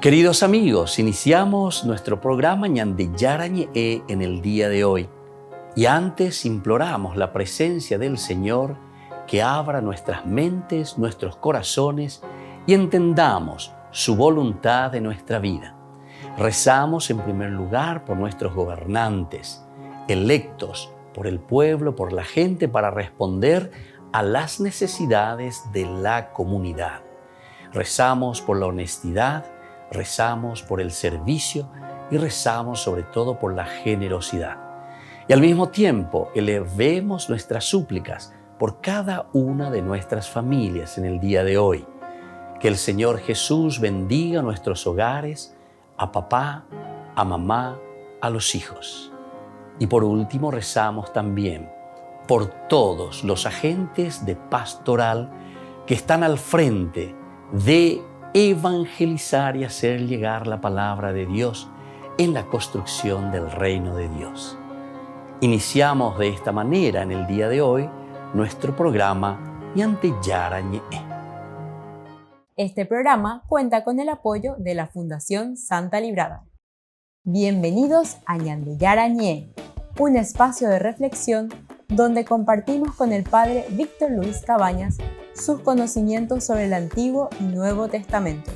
Queridos amigos, iniciamos nuestro programa Ñande Yarañe en el día de hoy. Y antes imploramos la presencia del Señor que abra nuestras mentes, nuestros corazones y entendamos su voluntad de nuestra vida. Rezamos en primer lugar por nuestros gobernantes, electos por el pueblo, por la gente, para responder a las necesidades de la comunidad. Rezamos por la honestidad, rezamos por el servicio y rezamos sobre todo por la generosidad. Y al mismo tiempo elevemos nuestras súplicas por cada una de nuestras familias en el día de hoy. Que el Señor Jesús bendiga nuestros hogares, a papá, a mamá, a los hijos. Y por último rezamos también por todos los agentes de pastoral que están al frente de evangelizar y hacer llegar la palabra de Dios en la construcción del reino de Dios. Iniciamos de esta manera en el día de hoy nuestro programa Ñande Yarañe. Este programa cuenta con el apoyo de la Fundación Santa Librada. Bienvenidos a Ñande Yarañe, un espacio de reflexión donde compartimos con el Padre Víctor Luis Cabañas sus conocimientos sobre el Antiguo y Nuevo Testamento.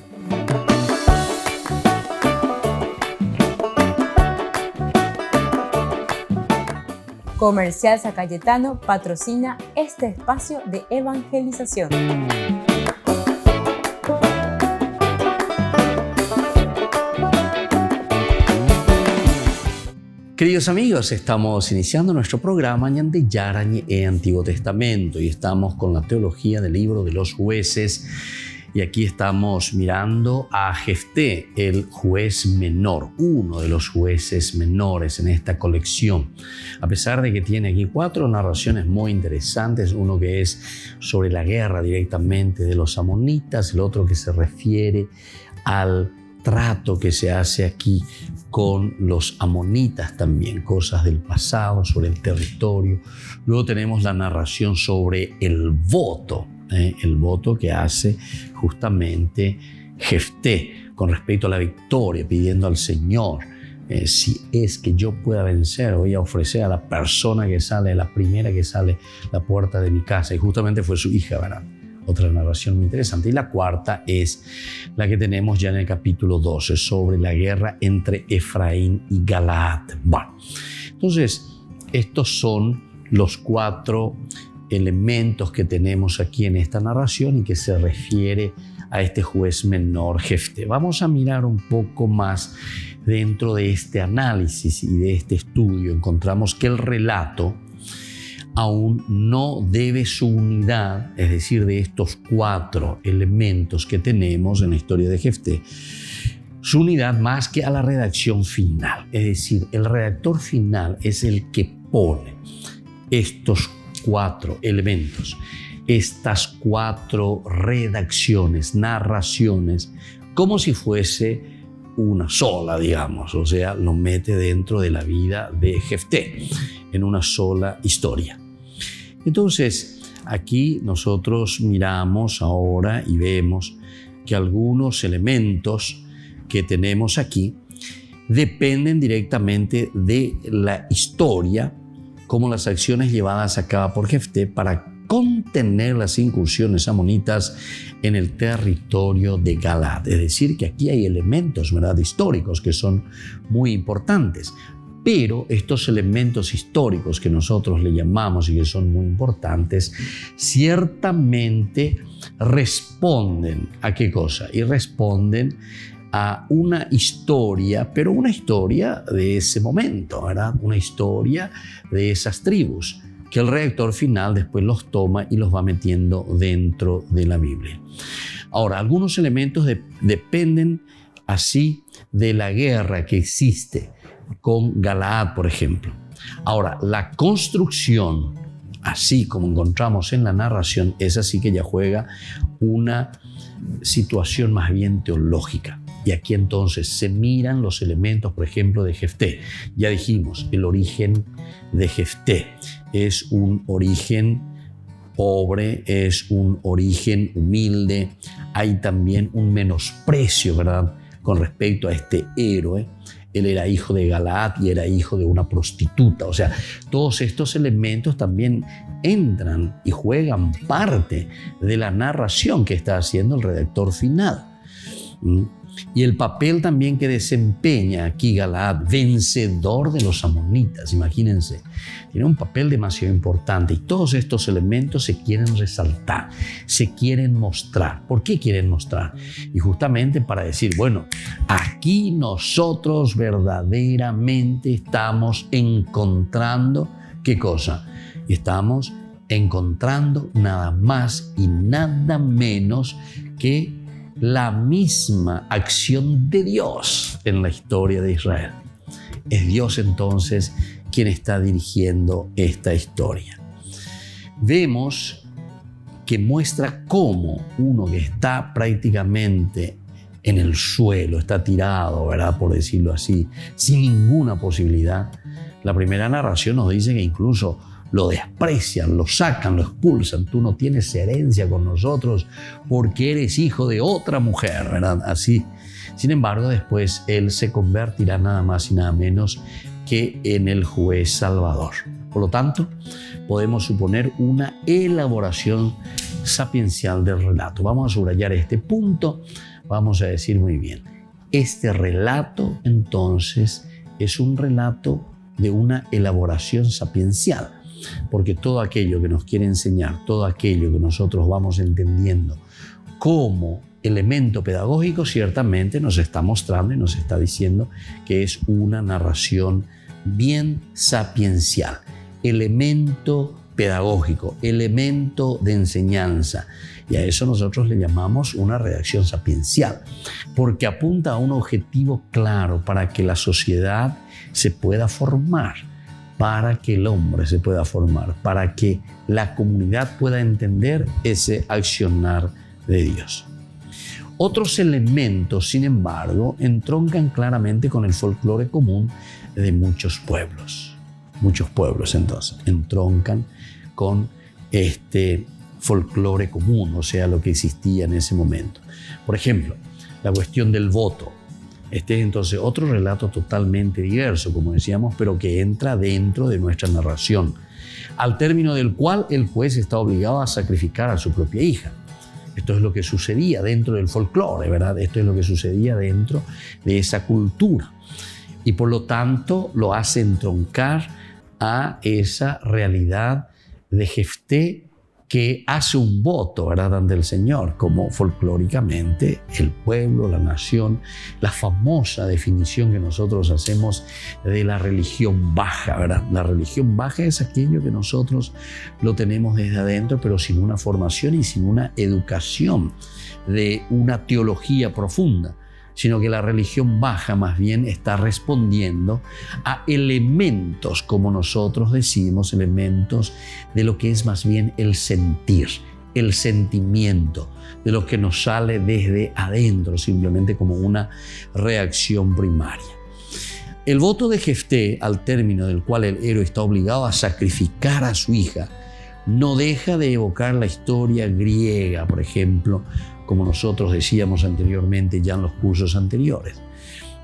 Comercial San Cayetano patrocina este espacio de evangelización. Queridos amigos, estamos iniciando nuestro programa Ñande Yarañe Antiguo Testamento y estamos con la teología del libro de los jueces. Y aquí estamos mirando a Jefté, el juez menor, uno de los jueces menores en esta colección. A pesar de que tiene aquí 4 narraciones muy interesantes, uno que es sobre la guerra directamente de los amonitas, el otro que se refiere al trato que se hace aquí con los amonitas también, cosas del pasado, sobre el territorio. Luego tenemos la narración sobre el voto que hace justamente Jefté con respecto a la victoria, pidiendo al Señor, si es que yo pueda vencer, voy a ofrecer a la persona que sale, la primera que sale la puerta de mi casa. Y justamente fue su hija, ¿verdad? Otra narración muy interesante. Y la cuarta es la que tenemos ya en el capítulo 12, sobre la guerra entre Efraín y Galaad. Bueno, entonces, estos son los 4 elementos que tenemos aquí en esta narración y que se refiere a este juez menor Jefté. Vamos a mirar un poco más dentro de este análisis y de este estudio. Encontramos que el relato aún no debe su unidad, es decir, de estos 4 elementos que tenemos en la historia de Jefté, su unidad más que a la redacción final. Es decir, el redactor final es el que pone estos 4 elementos, estas 4 redacciones, narraciones, como si fuese una sola, digamos, o sea, lo mete dentro de la vida de Jefté, en una sola historia. Entonces, aquí nosotros miramos ahora y vemos que algunos elementos que tenemos aquí dependen directamente de la historia, como las acciones llevadas a cabo por Jefté para contener las incursiones amonitas en el territorio de Galaad. Es decir, que aquí hay elementos, ¿verdad?, históricos que son muy importantes. Pero estos elementos históricos que nosotros le llamamos y que son muy importantes, ciertamente responden ¿a qué cosa? Y responden a una historia, pero una historia de ese momento, ¿verdad? Una historia de esas tribus, que el redactor final después los toma y los va metiendo dentro de la Biblia. Ahora, algunos elementos dependen así de la guerra que existe con Galaad, por ejemplo. Ahora, la construcción, así como encontramos en la narración, es así que ya juega una situación más bien teológica. Y aquí entonces se miran los elementos, por ejemplo, de Jefté. Ya dijimos, el origen de Jefté es un origen pobre, es un origen humilde. Hay también un menosprecio, ¿verdad?, con respecto a este héroe. Él era hijo de Galaad y era hijo de una prostituta. O sea, todos estos elementos también entran y juegan parte de la narración que está haciendo el redactor final. Y el papel también que desempeña aquí Galaad, vencedor de los amonitas, imagínense, tiene un papel demasiado importante y todos estos elementos se quieren resaltar, se quieren mostrar. ¿Por qué quieren mostrar? Y justamente para decir, bueno, aquí nosotros verdaderamente estamos encontrando, ¿qué cosa? Estamos encontrando nada más y nada menos que la misma acción de Dios en la historia de Israel. Es Dios entonces quien está dirigiendo esta historia. Vemos que muestra cómo uno que está prácticamente en el suelo, está tirado, ¿verdad? Por decirlo así, sin ninguna posibilidad. La primera narración nos dice que incluso lo desprecian, lo sacan, lo expulsan. Tú no tienes herencia con nosotros porque eres hijo de otra mujer, ¿verdad? Así. Sin embargo, después él se convertirá nada más y nada menos que en el juez salvador. Por lo tanto, podemos suponer una elaboración sapiencial del relato. Vamos a subrayar este punto. Vamos a decir muy bien. Este relato, entonces, es un relato de una elaboración sapiencial. Porque todo aquello que nos quiere enseñar, todo aquello que nosotros vamos entendiendo como elemento pedagógico, ciertamente nos está mostrando y nos está diciendo que es una narración bien sapiencial, elemento pedagógico, elemento de enseñanza. Y a eso nosotros le llamamos una redacción sapiencial, porque apunta a un objetivo claro para que la sociedad se pueda formar, para que el hombre se pueda formar, para que la comunidad pueda entender ese accionar de Dios. Otros elementos, sin embargo, entroncan claramente con el folclore común de muchos pueblos. Muchos pueblos, entonces, entroncan con este folclore común, o sea, lo que existía en ese momento. Por ejemplo, la cuestión del voto. Este es entonces otro relato totalmente diverso, como decíamos, pero que entra dentro de nuestra narración, al término del cual el juez está obligado a sacrificar a su propia hija. Esto es lo que sucedía dentro del folclore, ¿verdad? Esto es lo que sucedía dentro de esa cultura. Y por lo tanto lo hace entroncar a esa realidad de Jefté, que hace un voto, ¿verdad?, ante el Señor, como folclóricamente el pueblo, la nación, la famosa definición que nosotros hacemos de la religión baja, ¿verdad? La religión baja es aquello que nosotros lo tenemos desde adentro, pero sin una formación y sin una educación de una teología profunda, sino que la religión baja más bien está respondiendo a elementos, como nosotros decimos, elementos de lo que es más bien el sentir, el sentimiento, de lo que nos sale desde adentro, simplemente como una reacción primaria. El voto de Jefté, al término del cual el héroe está obligado a sacrificar a su hija, no deja de evocar la historia griega, por ejemplo, como nosotros decíamos anteriormente ya en los cursos anteriores.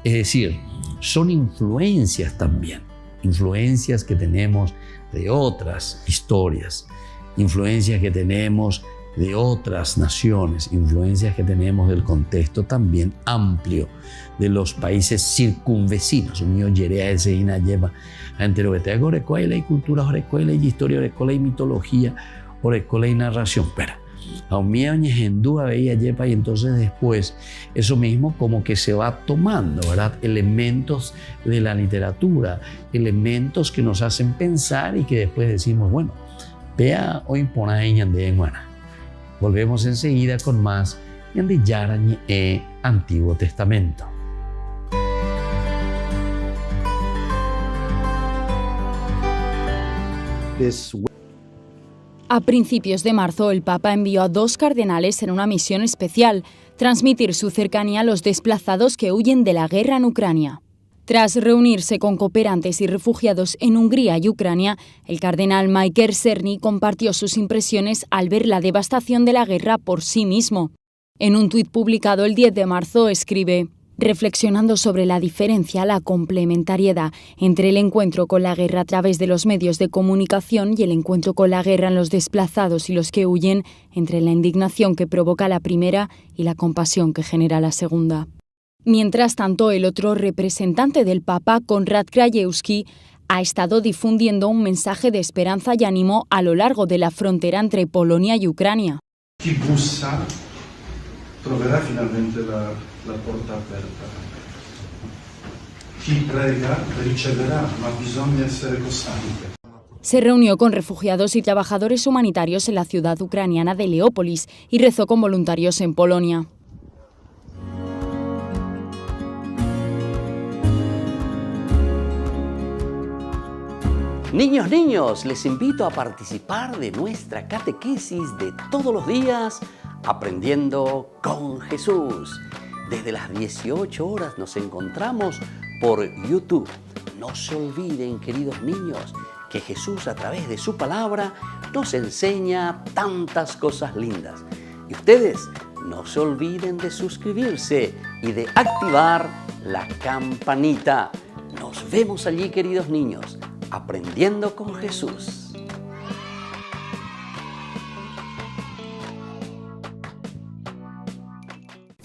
Es decir, son influencias también, influencias que tenemos de otras historias, influencias que tenemos de otras naciones, influencias que tenemos del contexto también amplio de los países circunvecinos. Unión Yerea ese ina lleva a entero que te orecola y cultura, orecola y historia, orecola y mitología, orecola y narración. Pero a un miedo ñejendúa veía yepa, y entonces después eso mismo como que se va tomando, ¿verdad? Elementos de la literatura, elementos que nos hacen pensar y que después decimos, bueno, vea hoy por ahí de Guana. Volvemos enseguida con más de Yarañe Antiguo Testamento. A principios de marzo, el Papa envió a 2 cardenales en una misión especial, transmitir su cercanía a los desplazados que huyen de la guerra en Ucrania. Tras reunirse con cooperantes y refugiados en Hungría y Ucrania, el cardenal Michael Cerny compartió sus impresiones al ver la devastación de la guerra por sí mismo. En un tuit publicado el 10 de marzo escribe: reflexionando sobre la diferencia, la complementariedad entre el encuentro con la guerra a través de los medios de comunicación y el encuentro con la guerra en los desplazados y los que huyen, entre la indignación que provoca la primera y la compasión que genera la segunda. Mientras tanto, el otro representante del Papa, Konrad Krajewski, ha estado difundiendo un mensaje de esperanza y ánimo a lo largo de la frontera entre Polonia y Ucrania. Chi bussa troverà finalmente la porta aperta. Chi prega riceverà, ma bisogna essere costanti. Se reunió con refugiados y trabajadores humanitarios en la ciudad ucraniana de Leópolis y rezó con voluntarios en Polonia. Niños, les invito a participar de nuestra catequesis de todos los días, Aprendiendo con Jesús. Desde las 18 horas nos encontramos por YouTube. No se olviden, queridos niños, que Jesús a través de su palabra nos enseña tantas cosas lindas. Y ustedes no se olviden de suscribirse y de activar la campanita. Nos vemos allí, queridos niños, Aprendiendo con Jesús.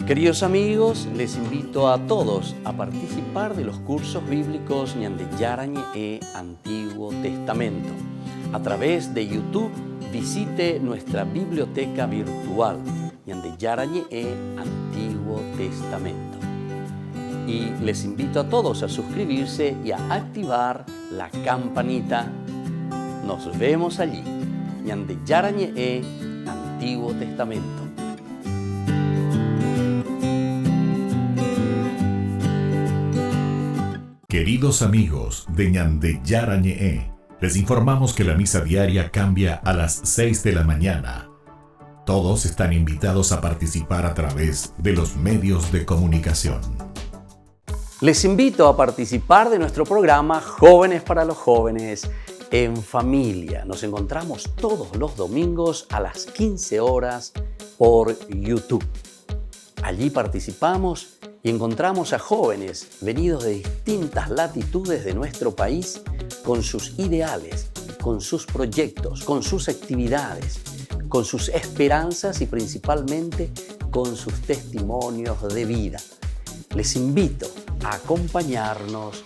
Queridos amigos, les invito a todos a participar de los cursos bíblicos Ñande Yarañe e Antiguo Testamento. A través de YouTube visite nuestra biblioteca virtual Ñande Yarañe e Antiguo Testamento. Y les invito a todos a suscribirse y a activar la campanita. Nos vemos allí. Ñande Yarañe e Antiguo Testamento. Queridos amigos de Ñande Yarañe, les informamos que la misa diaria cambia a las 6 de la mañana. Todos están invitados a participar a través de los medios de comunicación. Les invito a participar de nuestro programa Jóvenes para los Jóvenes en Familia. Nos encontramos todos los domingos a las 15 horas por YouTube. Allí participamos y encontramos a jóvenes venidos de distintas latitudes de nuestro país con sus ideales, con sus proyectos, con sus actividades, con sus esperanzas y principalmente con sus testimonios de vida. Les invito a acompañarnos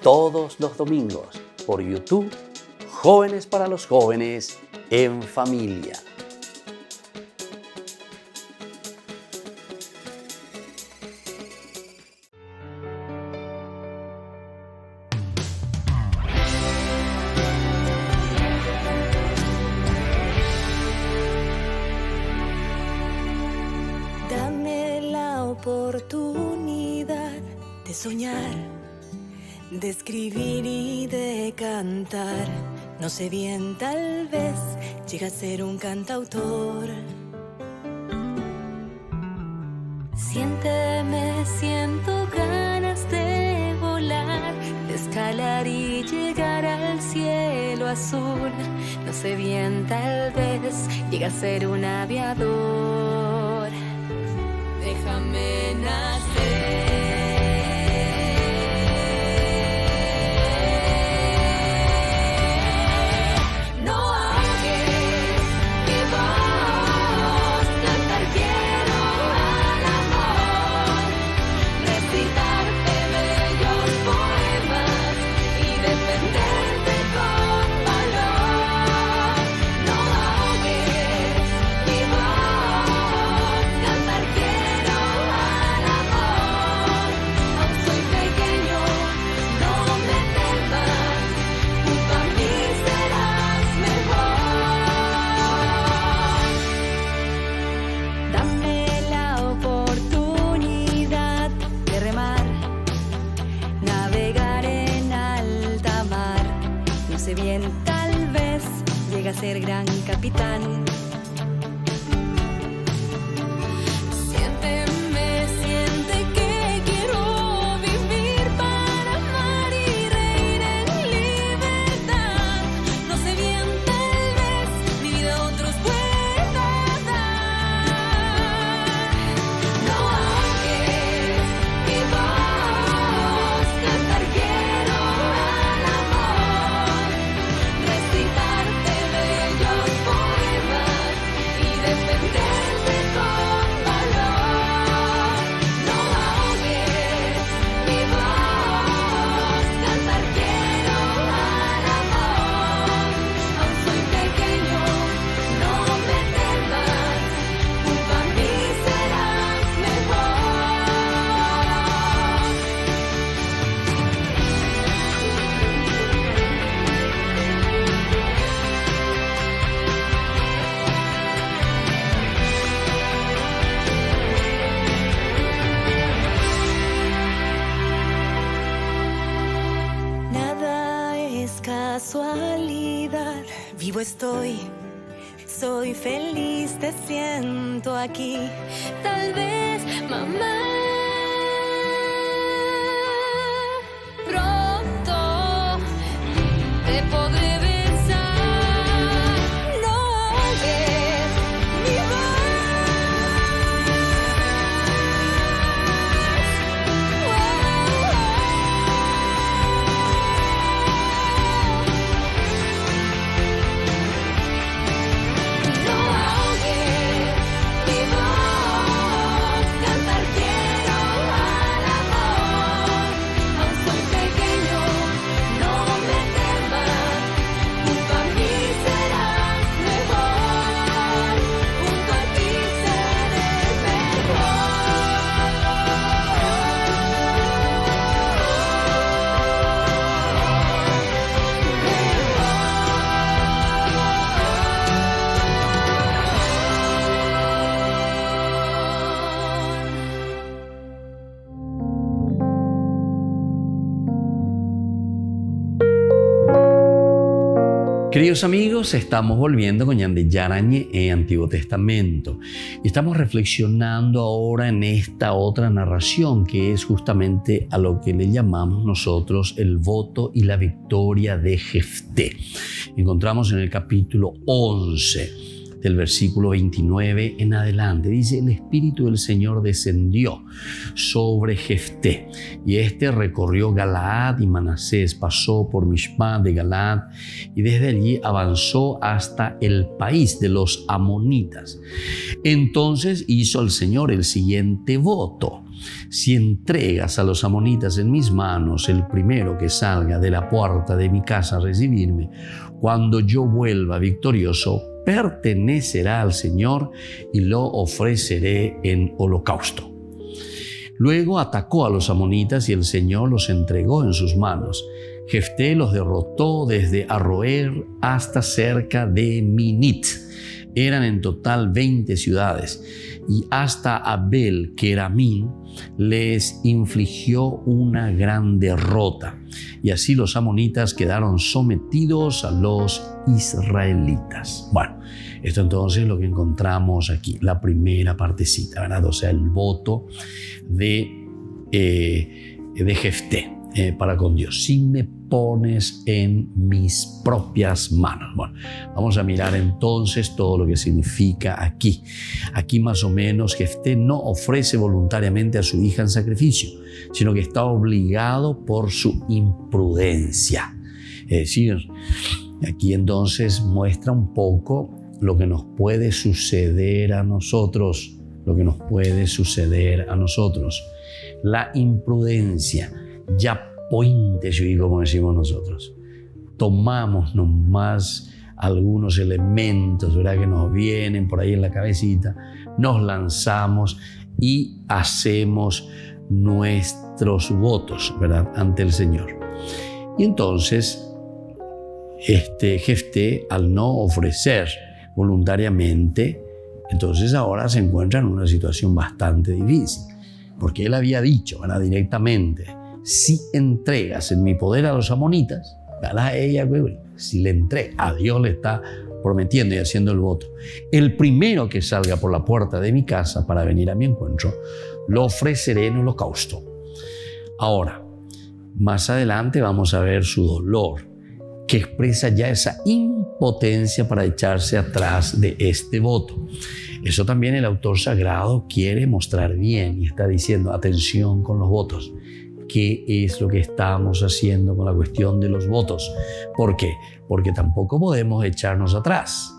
todos los domingos por YouTube, Jóvenes para los Jóvenes en Familia. Oportunidad de soñar, de escribir y de cantar. No sé bien, tal vez llegue a ser un cantautor. Siento ganas de volar, de escalar y llegar al cielo azul. No sé bien, tal vez llegue a ser un aviador. Déjame nacer. No ahogues mi voz, cantar quiero al amor, recitarte bellos poemas y defenderte con valor. No ahogues mi voz, cantar quiero al amor. Aún soy pequeño, no me temas, junto a mí serás mejor. Dame la oportunidad de remar, navegar en alta mar. No sé bien, tal vez llegue a ser gran capitán. Siente que quiero vivir para amar y reír en libertad. No sé bien, tal vez mi vida a otros pueda dar. No ahogues mi voz, casualidad. Vivo estoy, soy feliz, te siento aquí. Tal vez, mamá, pronto te podré besar. No oyes mi Queridos amigos, estamos volviendo con Ñande Yarañe en Antiguo Testamento y estamos reflexionando ahora en esta otra narración que es justamente a lo que le llamamos nosotros el voto y la victoria de Jefté. Encontramos en el capítulo 11 del versículo 29 en adelante. Dice: el Espíritu del Señor descendió sobre Jefté, y este recorrió Galaad y Manasés, pasó por Mishpa de Galaad y desde allí avanzó hasta el país de los amonitas. Entonces hizo el Señor el siguiente voto: si entregas a los amonitas en mis manos, el primero que salga de la puerta de mi casa a recibirme, cuando yo vuelva victorioso, pertenecerá al Señor y lo ofreceré en holocausto. Luego atacó a los amonitas y el Señor los entregó en sus manos. Jefté los derrotó desde Aroer hasta cerca de Minit. Eran en total 20 ciudades, y hasta Abel Keramín les infligió una gran derrota. Y así los amonitas quedaron sometidos a los israelitas. Bueno, esto entonces es lo que encontramos aquí, la primera partecita, ¿verdad? O sea, el voto de Jefté para con Dios. Si me pones en mis propias manos. Bueno, vamos a mirar entonces todo lo que significa aquí. Aquí más o menos Jefté no ofrece voluntariamente a su hija en sacrificio, sino que está obligado por su imprudencia. Es decir, aquí entonces muestra un poco lo que nos puede suceder a nosotros, la imprudencia, ya pointe, como decimos nosotros. Tomamos nomás algunos elementos, ¿verdad?, que nos vienen por ahí en la cabecita, nos lanzamos y hacemos nuestros votos, ¿verdad?, ante el Señor. Y entonces, Jefté, al no ofrecer voluntariamente, entonces ahora se encuentra en una situación bastante difícil, porque él había dicho, ¿verdad?, directamente: si entregas en mi poder a los amonitas, a ella, si le entrega, a Dios le está prometiendo y haciendo el voto: el primero que salga por la puerta de mi casa para venir a mi encuentro, lo ofreceré en holocausto. Ahora, más adelante vamos a ver su dolor, que expresa ya esa impotencia para echarse atrás de este voto. Eso también el autor sagrado quiere mostrar bien y está diciendo: atención con los votos. ¿Qué es lo que estamos haciendo con la cuestión de los votos? ¿Por qué? Porque tampoco podemos echarnos atrás.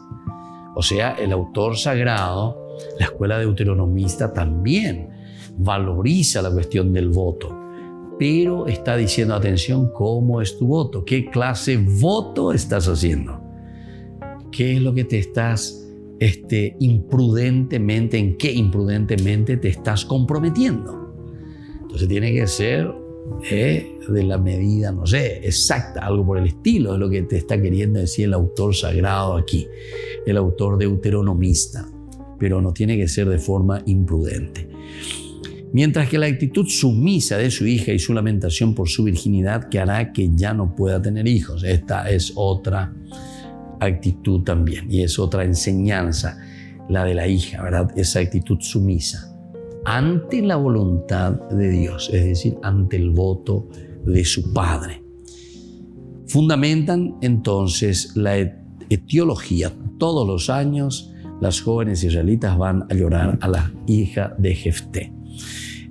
O sea, el autor sagrado, la escuela deuteronomista, también valoriza la cuestión del voto, pero está diciendo: atención, ¿cómo es tu voto? ¿Qué clase de voto estás haciendo? ¿Qué es lo que te estás imprudentemente, en qué imprudentemente te estás comprometiendo? Entonces tiene que ser de la medida, no sé, exacta, algo por el estilo, es lo que te está queriendo decir el autor sagrado aquí, el autor deuteronomista, pero no tiene que ser de forma imprudente. Mientras que la actitud sumisa de su hija y su lamentación por su virginidad que hará que ya no pueda tener hijos. Esta es otra actitud también y es otra enseñanza, la de la hija, ¿verdad? Esa actitud sumisa ante la voluntad de Dios, es decir, ante el voto de su padre. Fundamentan entonces la etiología. Todos los años las jóvenes israelitas van a llorar a la hija de Jefté.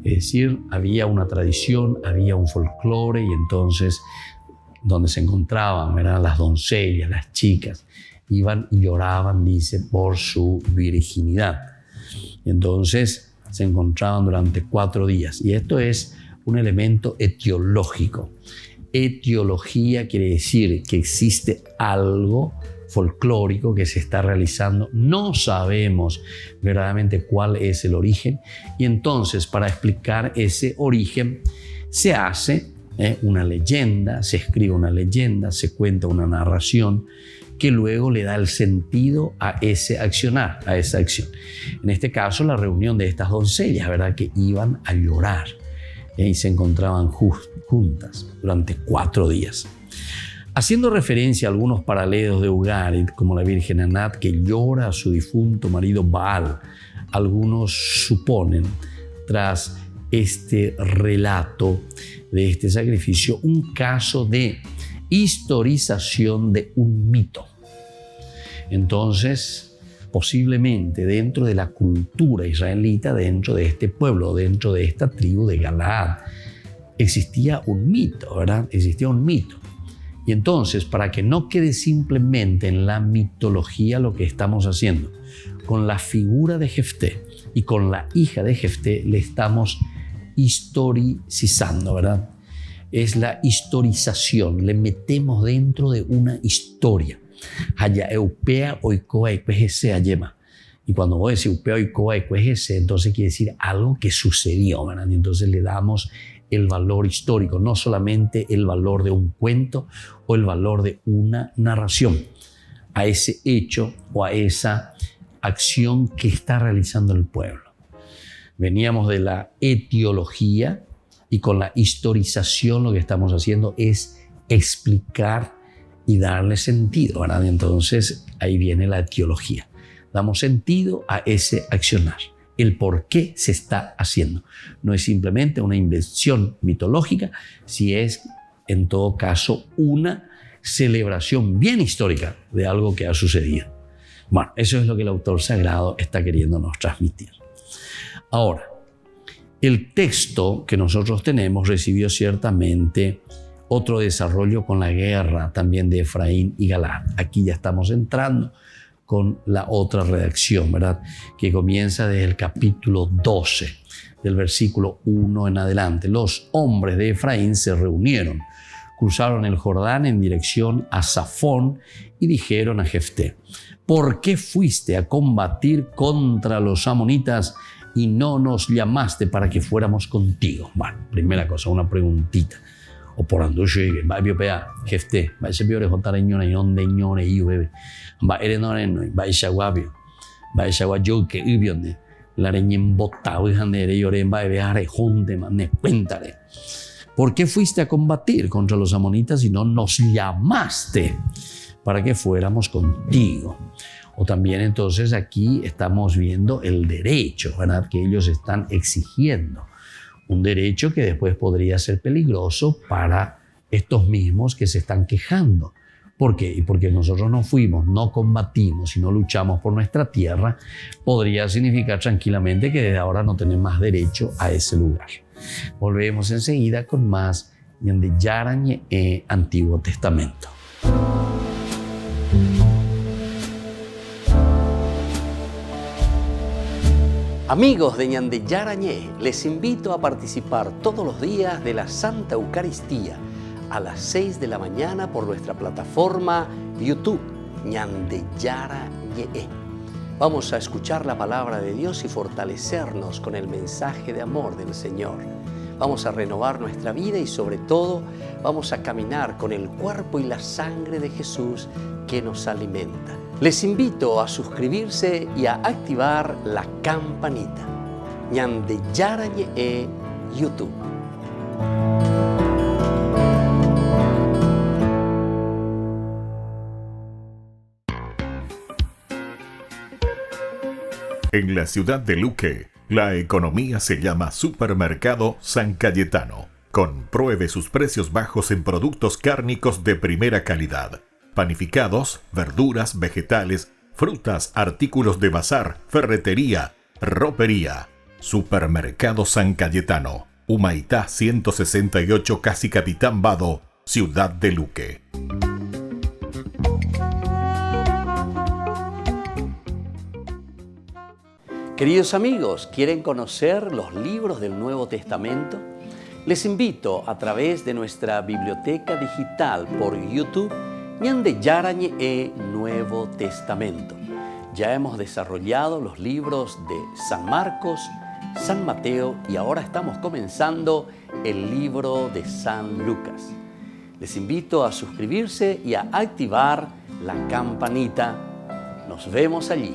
Es decir, había una tradición, había un folclore y entonces donde se encontraban, ¿verdad?, las doncellas, las chicas, iban y lloraban, dice, por su virginidad. Entonces se encontraban durante 4 días y esto es un elemento etiológico. Etiología quiere decir que existe algo folclórico que se está realizando. No sabemos verdaderamente cuál es el origen y entonces para explicar ese origen se hace una leyenda, se escribe una leyenda, se cuenta una narración que luego le da el sentido a ese accionar, a esa acción. En este caso, la reunión de estas doncellas, ¿verdad?, que iban a llorar y se encontraban juntas durante 4 días. Haciendo referencia a algunos paralelos de Ugarit, como la Virgen Anat que llora a su difunto marido Baal, algunos suponen, tras este relato de este sacrificio, un caso de historización de un mito. Entonces, posiblemente dentro de la cultura israelita, dentro de este pueblo, dentro de esta tribu de Galaad, existía un mito, ¿verdad? Existía un mito. Y entonces, para que no quede simplemente en la mitología lo que estamos haciendo, con la figura de Jefté y con la hija de Jefté le estamos historicizando, ¿verdad? Es la historización, le metemos dentro de una historia. Y cuando vos decís upea oikoa ecuejese, entonces quiere decir algo que sucedió, ¿verdad? Y entonces le damos el valor histórico, no solamente el valor de un cuento o el valor de una narración a ese hecho o a esa acción que está realizando el pueblo. Veníamos de la etiología y con la historización lo que estamos haciendo es explicar y darle sentido, ¿verdad? Entonces ahí viene la etiología. Damos sentido a ese accionar. El por qué se está haciendo. No es simplemente una invención mitológica, si es en todo caso una celebración bien histórica de algo que ha sucedido. Bueno, eso es lo que el autor sagrado está queriéndonos transmitir. Ahora, el texto que nosotros tenemos recibió ciertamente otro desarrollo con la guerra también de Efraín y Galaad. Aquí ya estamos entrando con la otra redacción, ¿verdad?, que comienza desde el capítulo 12, del versículo 1 en adelante. Los hombres de Efraín se reunieron, cruzaron el Jordán en dirección a Safón y dijeron a Jefté: ¿por qué fuiste a combatir contra los amonitas y no nos llamaste para que fuéramos contigo? Bueno, primera cosa, una preguntita. O por ando llegue, va a biopea, Jefté, va a ser peor jotar ñone, ñonde ñone y bebe, va a erenore no, va a chaguabio, va a chaguayo que ubionde, la reñen botado y jandere llore, va a bear jonde, mané, cuéntale. ¿Por qué fuiste a combatir contra los amonitas y no nos llamaste para que fuéramos contigo? O también entonces aquí estamos viendo el derecho, ¿verdad?, que ellos están exigiendo. Un derecho que después podría ser peligroso para estos mismos que se están quejando. ¿Por qué? Y porque nosotros no fuimos, no combatimos y no luchamos por nuestra tierra, podría significar tranquilamente que desde ahora no tenemos más derecho a ese lugar. Volvemos enseguida con más de Yarañe Antiguo Testamento. Amigos de Ñande Yarañé, les invito a participar todos los días de la Santa Eucaristía a las 6 de la mañana por nuestra plataforma YouTube Ñande Yarañé. Vamos a escuchar la palabra de Dios y fortalecernos con el mensaje de amor del Señor. Vamos a renovar nuestra vida y sobre todo vamos a caminar con el cuerpo y la sangre de Jesús que nos alimenta. Les invito a suscribirse y a activar la campanita. ñande yarañe e YouTube. En la ciudad de Luque, la economía se llama Supermercado San Cayetano. Compruebe sus precios bajos en productos cárnicos de primera calidad. Panificados, verduras, vegetales, frutas, artículos de bazar, ferretería, ropería. Supermercado San Cayetano, Humaitá 168, Casi Capitán Vado, ciudad de Luque. Queridos amigos, ¿quieren conocer los libros del Nuevo Testamento? Les invito a través de nuestra biblioteca digital por YouTube, ñande yarañe e Nuevo Testamento. Ya hemos desarrollado los libros de San Marcos, San Mateo y ahora estamos comenzando el libro de San Lucas. Les invito a suscribirse y a activar la campanita. Nos vemos allí.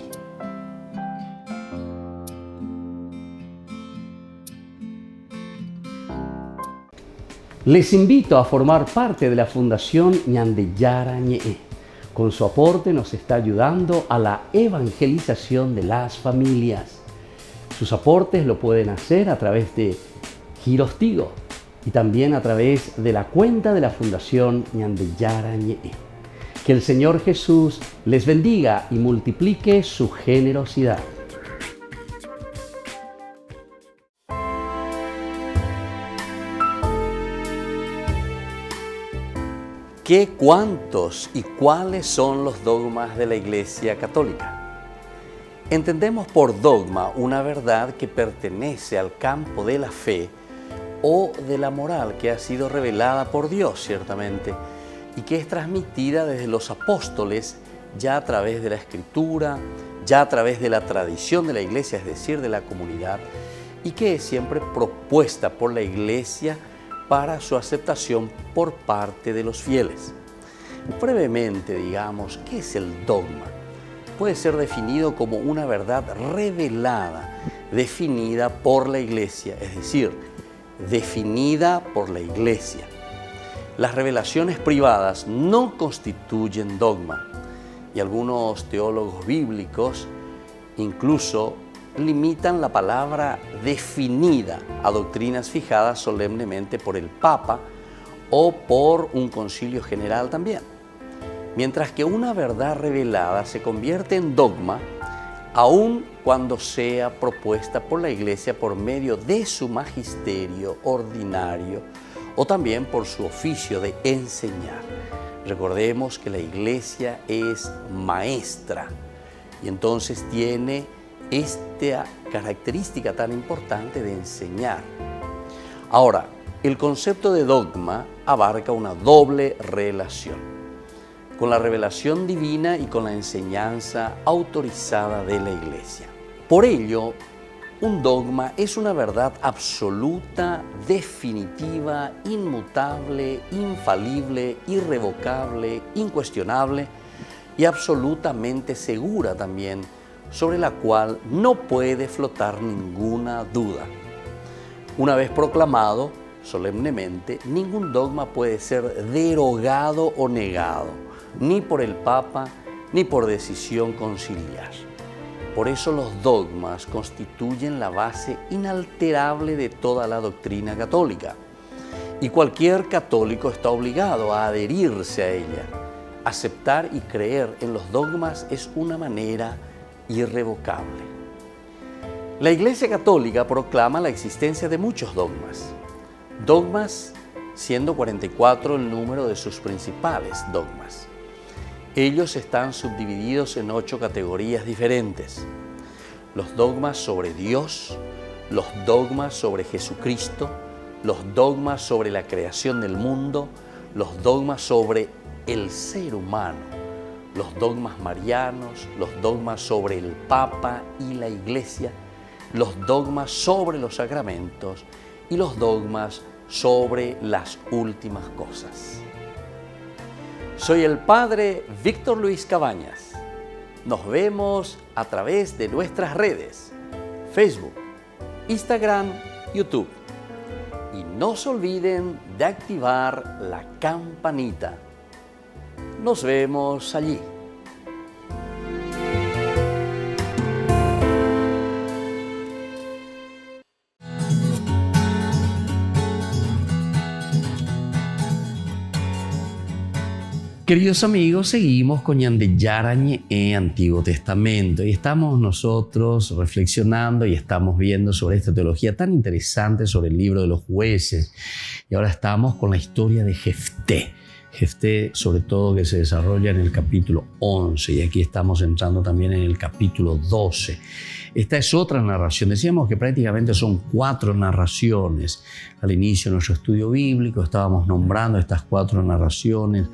Les invito a formar parte de la Fundación ñande yarañe e. Con su aporte nos está ayudando a la evangelización de las familias. Sus aportes lo pueden hacer a través de Giros Tigo y también a través de la cuenta de la Fundación ñande yarañe e. Que el Señor Jesús les bendiga y multiplique su generosidad. ¿Qué, cuántos y cuáles son los dogmas de la Iglesia Católica? Entendemos por dogma una verdad que pertenece al campo de la fe o de la moral que ha sido revelada por Dios, ciertamente, y que es transmitida desde los apóstoles ya a través de la Escritura, ya a través de la tradición de la Iglesia, es decir, de la comunidad, y que es siempre propuesta por la Iglesia para su aceptación por parte de los fieles. Brevemente, digamos, ¿qué es el dogma? Puede ser definido como una verdad revelada, definida por la Iglesia, es decir, definida por la Iglesia. Las revelaciones privadas no constituyen dogma y algunos teólogos bíblicos incluso limitan la palabra definida a doctrinas fijadas solemnemente por el Papa o por un concilio general también. Mientras que una verdad revelada se convierte en dogma aun cuando sea propuesta por la Iglesia por medio de su magisterio ordinario o también por su oficio de enseñar. Recordemos que la Iglesia es maestra y entonces tiene esta característica tan importante de enseñar. Ahora, el concepto de dogma abarca una doble relación, con la revelación divina y con la enseñanza autorizada de la Iglesia. Por ello, un dogma es una verdad absoluta, definitiva, inmutable, infalible, irrevocable, incuestionable y absolutamente segura también, sobre la cual no puede flotar ninguna duda. Una vez proclamado solemnemente, ningún dogma puede ser derogado o negado, ni por el Papa, ni por decisión conciliar. Por eso los dogmas constituyen la base inalterable de toda la doctrina católica. Y cualquier católico está obligado a adherirse a ella. Aceptar y creer en los dogmas es una manera irrevocable. La Iglesia Católica proclama la existencia de muchos dogmas. Dogmas siendo 44 el número de sus principales dogmas. Ellos están subdivididos en 8 categorías diferentes. Los dogmas sobre Dios, los dogmas sobre Jesucristo, los dogmas sobre la creación del mundo, los dogmas sobre el ser humano, los dogmas marianos, los dogmas sobre el Papa y la Iglesia, los dogmas sobre los sacramentos y los dogmas sobre las últimas cosas. Soy el Padre Víctor Luis Cabañas. Nos vemos a través de nuestras redes, Facebook, Instagram, YouTube. Y no se olviden de activar la campanita. Nos vemos allí. Queridos amigos, seguimos con Ñande Yarañe Antiguo Testamento y estamos nosotros reflexionando y estamos viendo sobre esta teología tan interesante sobre el libro de los jueces. Y ahora estamos con la historia de Jefté. Jefté, sobre todo, que se desarrolla en el capítulo 11 y aquí estamos entrando también en el capítulo 12. Esta es otra narración. Decíamos que prácticamente son 4 narraciones. Al inicio de nuestro estudio bíblico estábamos nombrando estas 4 narraciones.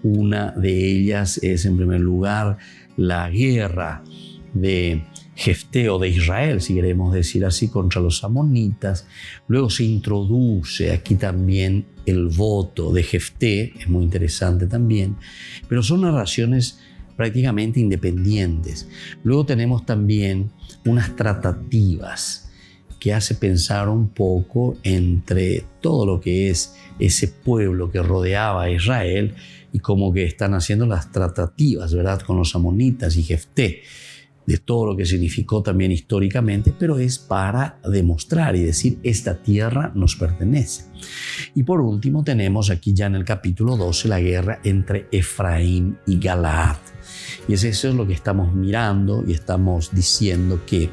Una de ellas es, en primer lugar, la guerra de Jefté o de Israel, si queremos decir así, contra los amonitas. Luego se introduce aquí también el voto de Jefté, es muy interesante también, pero son narraciones prácticamente independientes. Luego tenemos también unas tratativas que hace pensar un poco entre todo lo que es ese pueblo que rodeaba a Israel y como que están haciendo las tratativas, ¿verdad?, con los amonitas y Jefté, de todo lo que significó también históricamente, pero es para demostrar y decir, esta tierra nos pertenece. Y por último tenemos aquí ya en el capítulo 12 la guerra entre Efraín y Galaad. Y eso es lo que estamos mirando y estamos diciendo que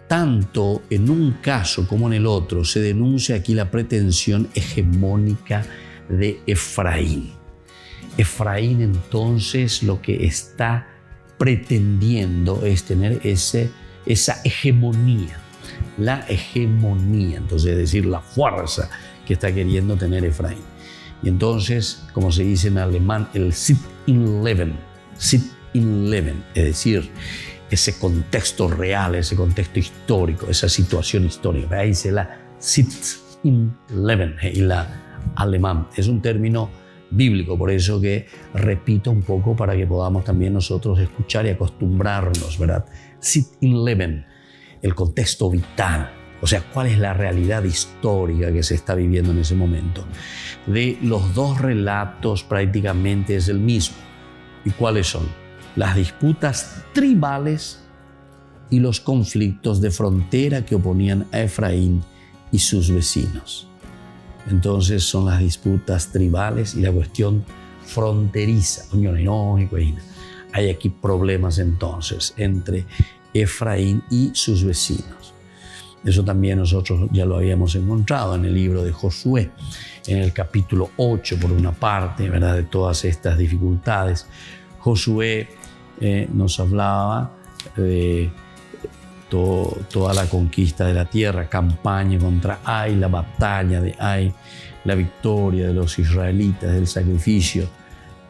tanto en un caso como en el otro se denuncia aquí la pretensión hegemónica de Efraín. Efraín entonces lo que está pretendiendo es tener esa hegemonía, la hegemonía, entonces es decir, la fuerza que está queriendo tener Efraín. Y entonces, como se dice en alemán, el Sit in Leben, es decir, ese contexto real, ese contexto histórico, esa situación histórica. Ahí dice la Sit in Leben, y la alemán. Es un término bíblico, por eso que repito un poco para que podamos también nosotros escuchar y acostumbrarnos, ¿verdad? Sit in Leben, el contexto vital, o sea, cuál es la realidad histórica que se está viviendo en ese momento. De los 2 relatos prácticamente es el mismo. ¿Y cuáles son? Las disputas tribales y los conflictos de frontera que oponían a Efraín y sus vecinos. Entonces son las disputas tribales y la cuestión fronteriza. Hay aquí problemas entonces entre Efraín y sus vecinos. Eso también nosotros ya lo habíamos encontrado en el libro de Josué, en el capítulo 8, por una parte, ¿verdad?, de todas estas dificultades. Josué nos hablaba de toda la conquista de la tierra, campaña contra Ai, la batalla de Ai, la victoria de los israelitas, del sacrificio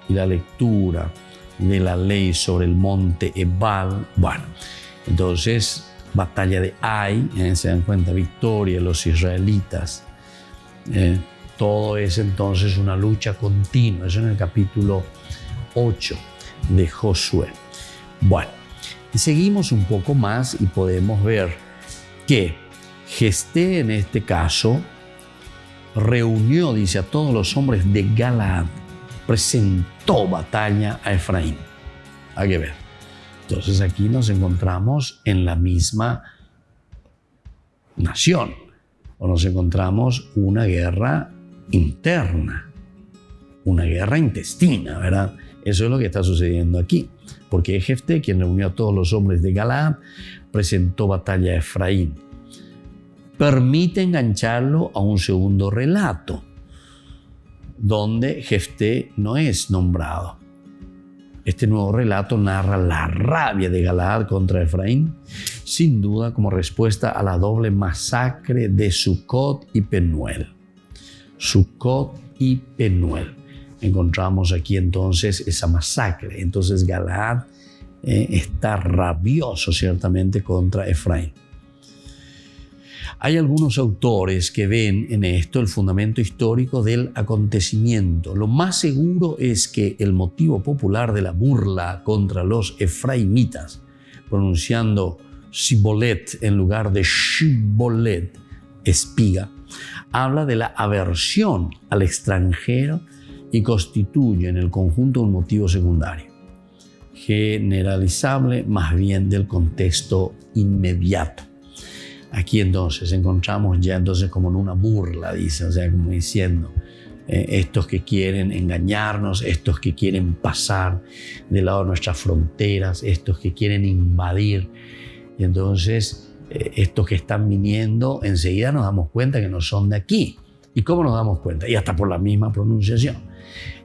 y la lectura de la ley sobre el monte Ebal. Bueno, entonces, batalla de Ai, se dan cuenta, victoria de los israelitas. Todo es entonces una lucha continua. Eso en el capítulo 8 de Josué. Bueno, y seguimos un poco más y podemos ver que Jefté en este caso reunió, dice, a todos los hombres de Galaad, presentó batalla a Efraín. Hay que ver. Entonces aquí nos encontramos en la misma nación, o nos encontramos una guerra interna, una guerra intestina, ¿verdad? Eso es lo que está sucediendo aquí, porque es Jefté quien reunió a todos los hombres de Galaad, presentó batalla a Efraín. Permite engancharlo a un segundo relato, donde Jefté no es nombrado. Este nuevo relato narra la rabia de Galaad contra Efraín, sin duda como respuesta a la doble masacre de Sucot y Penuel. Sucot y Penuel. Encontramos aquí entonces esa masacre. Entonces Galaad está rabioso ciertamente contra Efraín. Hay algunos autores que ven en esto el fundamento histórico del acontecimiento. Lo más seguro es que el motivo popular de la burla contra los efraimitas, pronunciando sibolet en lugar de shibolet, espiga, habla de la aversión al extranjero y constituye en el conjunto un motivo secundario, generalizable más bien del contexto inmediato. Aquí entonces encontramos ya entonces como en una burla, dice, o sea, como diciendo, estos que quieren engañarnos, estos que quieren pasar del lado de nuestras fronteras, estos que quieren invadir. Y entonces estos que están viniendo, enseguida nos damos cuenta que no son de aquí. ¿Y cómo nos damos cuenta? Y hasta por la misma pronunciación.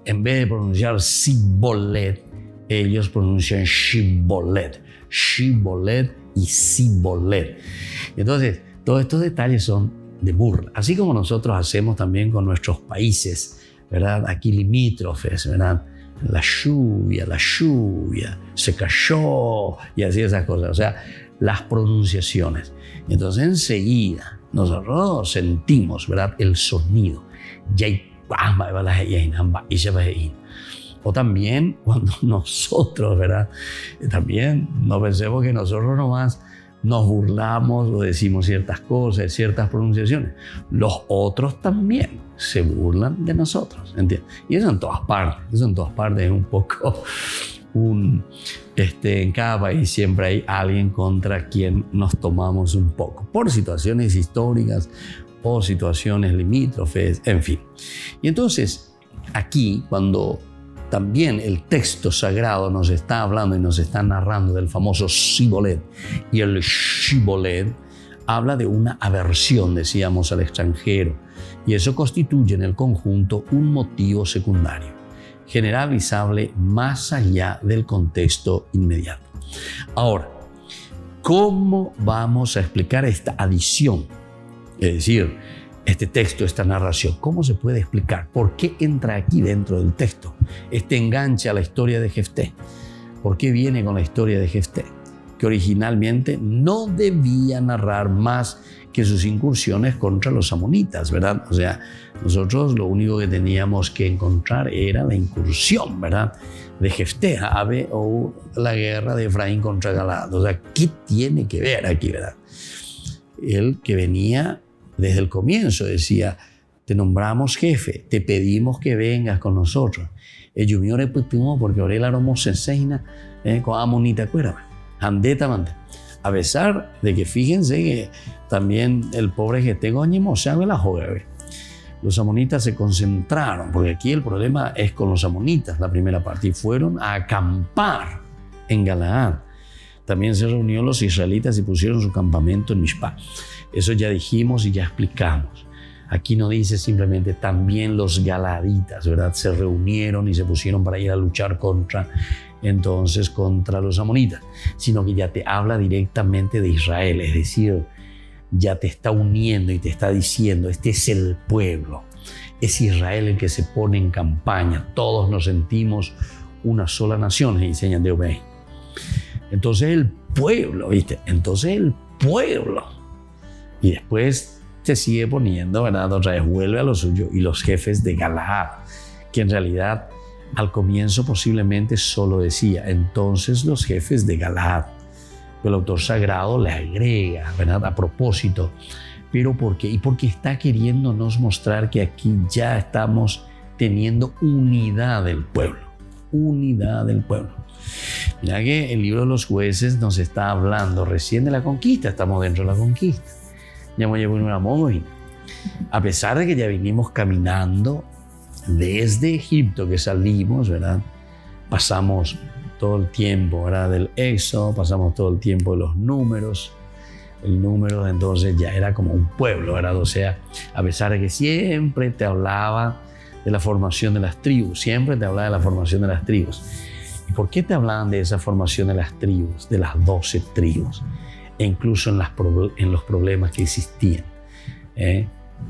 En vez de pronunciar sibolet, ellos pronuncian shibolet. Shibolet y sibolet. Y entonces, todos estos detalles son de burla. Así como nosotros hacemos también con nuestros países, ¿verdad? Aquí limítrofes, ¿verdad? La lluvia, se cayó, y así esas cosas. O sea, las pronunciaciones. Entonces, enseguida, nosotros sentimos, ¿verdad? El sonido. O también cuando nosotros, ¿verdad? También no pensemos que nosotros nomás nos burlamos o decimos ciertas cosas, ciertas pronunciaciones. Los otros también se burlan de nosotros, ¿entiendes? Y eso en todas partes. Eso en todas partes es un poco en cada país siempre hay alguien contra quien nos tomamos un poco, por situaciones históricas o situaciones limítrofes, en fin. Y entonces, aquí, cuando también el texto sagrado nos está hablando y nos está narrando del famoso sibolet y el shibolet, habla de una aversión, decíamos, al extranjero, y eso constituye en el conjunto un motivo secundario, generalizable más allá del contexto inmediato. Ahora, ¿cómo vamos a explicar esta adición? Es decir, este texto, esta narración, ¿cómo se puede explicar? ¿Por qué entra aquí dentro del texto este enganche a la historia de Jefté? ¿Por qué viene con la historia de Jefté? Que originalmente no debía narrar más que sus incursiones contra los amonitas, ¿verdad? O sea, nosotros lo único que teníamos que encontrar era la incursión, ¿verdad? De Jefté, o la guerra de Efraín contra Galaad. O sea, ¿qué tiene que ver aquí, verdad? Él que venía desde el comienzo, decía, te nombramos jefe, te pedimos que vengas con nosotros. Porque ahora éramos senseina con amonita cuera. A pesar de que fíjense que también el pobre Jefté goñimo sabe la joga. Los amonitas se concentraron, porque aquí el problema es con los amonitas, la primera parte, y fueron a acampar en Galaad. También se reunieron los israelitas y pusieron su campamento en Mishpah. Eso ya dijimos y ya explicamos. Aquí no dice simplemente también los galaditas, ¿verdad? Se reunieron y se pusieron para ir a luchar contra los amonitas, sino que ya te habla directamente de Israel, es decir, ya te está uniendo y te está diciendo, este es el pueblo, es Israel el que se pone en campaña, todos nos sentimos una sola nación, enseñan de Obey. Entonces el pueblo, ¿viste? Entonces el pueblo. Y después se sigue poniendo, ¿verdad? Otra vez vuelve a lo suyo, y los jefes de Galaad, que en realidad al comienzo posiblemente solo decía, entonces los jefes de Galaad. Pero el autor sagrado le agrega, ¿verdad? A propósito. ¿Pero por qué? Y porque está queriéndonos mostrar que aquí ya estamos teniendo unidad del pueblo. Unidad del pueblo. Mira que el libro de los jueces nos está hablando recién de la conquista, estamos dentro de la conquista. A pesar de que ya vinimos caminando desde Egipto, que salimos, ¿verdad? Pasamos todo el tiempo, ¿verdad? Del Éxodo, pasamos todo el tiempo de los números. El número entonces ya era como un pueblo, ¿verdad? O sea, a pesar de que siempre te hablaba de la formación de las tribus, siempre te hablaba de la formación de las tribus. ¿Y por qué te hablaban de esa formación de las tribus, de las 12 tribus? E incluso en los problemas que existían.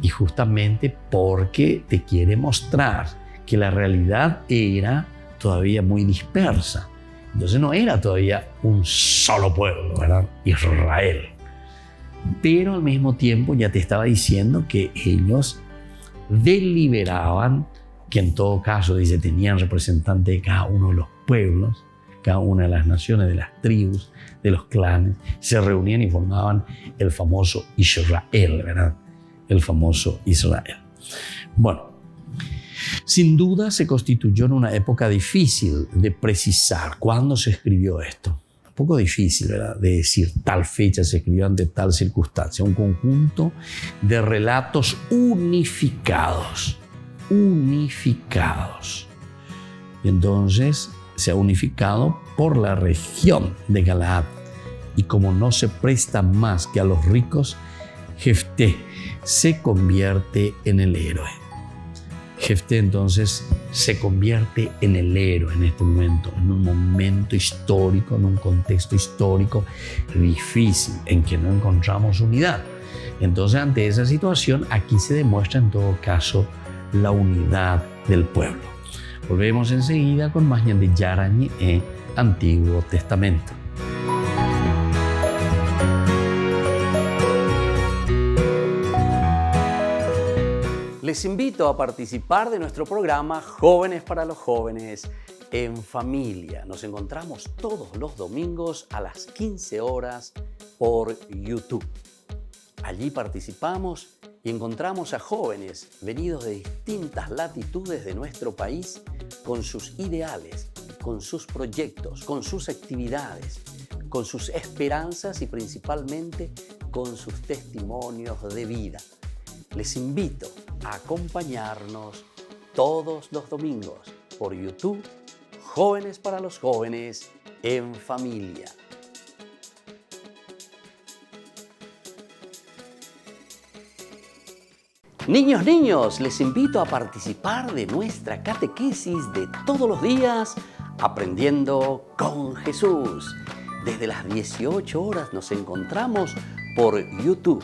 Y justamente porque te quiere mostrar que la realidad era todavía muy dispersa. Entonces no era todavía un solo pueblo, ¿verdad? Israel. Pero al mismo tiempo ya te estaba diciendo que ellos deliberaban, que en todo caso, dice, tenían representantes de cada uno de los pueblos, cada una de las naciones, de las tribus, de los clanes, se reunían y formaban el famoso Israel, ¿verdad? El famoso Israel. Bueno, sin duda se constituyó en una época difícil de precisar cuándo se escribió esto. Un poco difícil, ¿verdad?, de decir tal fecha se escribió ante tal circunstancia. Un conjunto de relatos unificados. Y entonces se ha unificado por la región de Galaad. Y como no se presta más que a los ricos, Jefté se convierte en el héroe. Jefté entonces se convierte en el héroe en este momento, en un momento histórico, en un contexto histórico difícil, en que no encontramos unidad. Entonces, ante esa situación, aquí se demuestra en todo caso la unidad del pueblo. Volvemos enseguida con más Ñande Yarañe, Antiguo Testamento. Les invito a participar de nuestro programa Jóvenes para los Jóvenes en Familia. Nos encontramos todos los domingos a las 15 horas por YouTube. Allí participamos y encontramos a jóvenes venidos de distintas latitudes de nuestro país con sus ideales, con sus proyectos, con sus actividades, con sus esperanzas y principalmente con sus testimonios de vida. Les invito a acompañarnos todos los domingos por YouTube, Jóvenes para los Jóvenes en Familia. Niños, les invito a participar de nuestra catequesis de todos los días, Aprendiendo con Jesús. Desde las 18 horas nos encontramos por YouTube.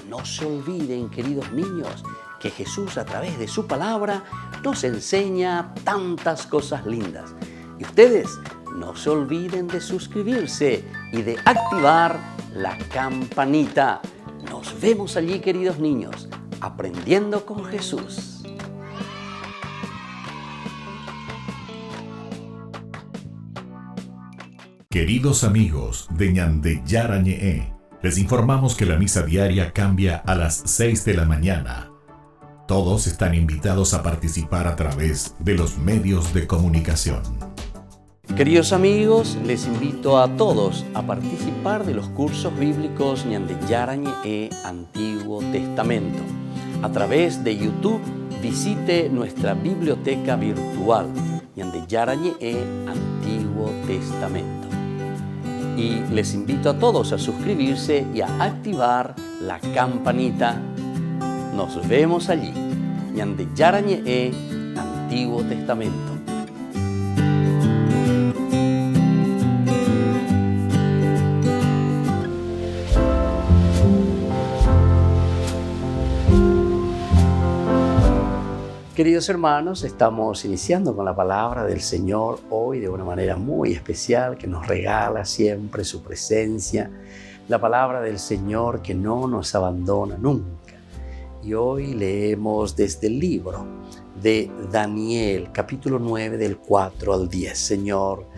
No se olviden, queridos niños, que Jesús a través de su palabra nos enseña tantas cosas lindas. Y ustedes no se olviden de suscribirse y de activar la campanita. Nos vemos allí, queridos niños, Aprendiendo con Jesús. Queridos amigos de Ñande Yarañe, les informamos que la misa diaria cambia a las 6 de la mañana. Todos están invitados a participar a través de los medios de comunicación. Queridos amigos, les invito a todos a participar de los cursos bíblicos Ñande Yarañe, Antiguo Testamento. A través de YouTube, visite nuestra biblioteca virtual Ñande Yarañe, Antiguo Testamento. Y les invito a todos a suscribirse y a activar la campanita. Nos vemos allí, Ñande Yarañe, Antiguo Testamento. Queridos hermanos, estamos iniciando con la palabra del Señor hoy de una manera muy especial que nos regala siempre su presencia, la palabra del Señor que no nos abandona nunca. Y hoy leemos desde el libro de Daniel, capítulo 9, del 4 al 10. Señor,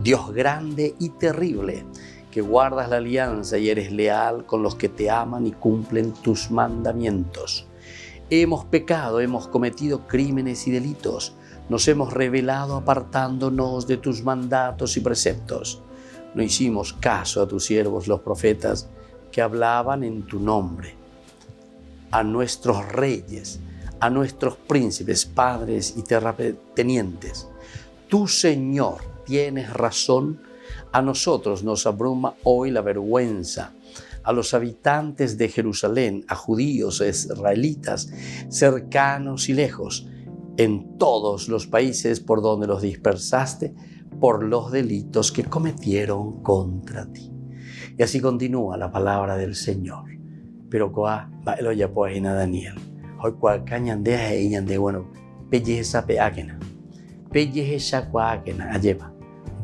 Dios grande y terrible, que guardas la alianza y eres leal con los que te aman y cumplen tus mandamientos. Hemos pecado, hemos cometido crímenes y delitos, nos hemos rebelado apartándonos de tus mandatos y preceptos. No hicimos caso a tus siervos los profetas que hablaban en tu nombre. A nuestros reyes, a nuestros príncipes, padres y terratenientes. Tú, Señor, tienes razón, a nosotros nos abruma hoy la vergüenza. A los habitantes de Jerusalén, a judíos, a israelitas, cercanos y lejos, en todos los países por donde los dispersaste, por los delitos que cometieron contra ti. Y así continúa la palabra del Señor. Pero cuá va el oya poina Daniel. Hoy cuá cañandea e ñande bueno, pelleza peáquena. Pelleza cuáquena, alleva.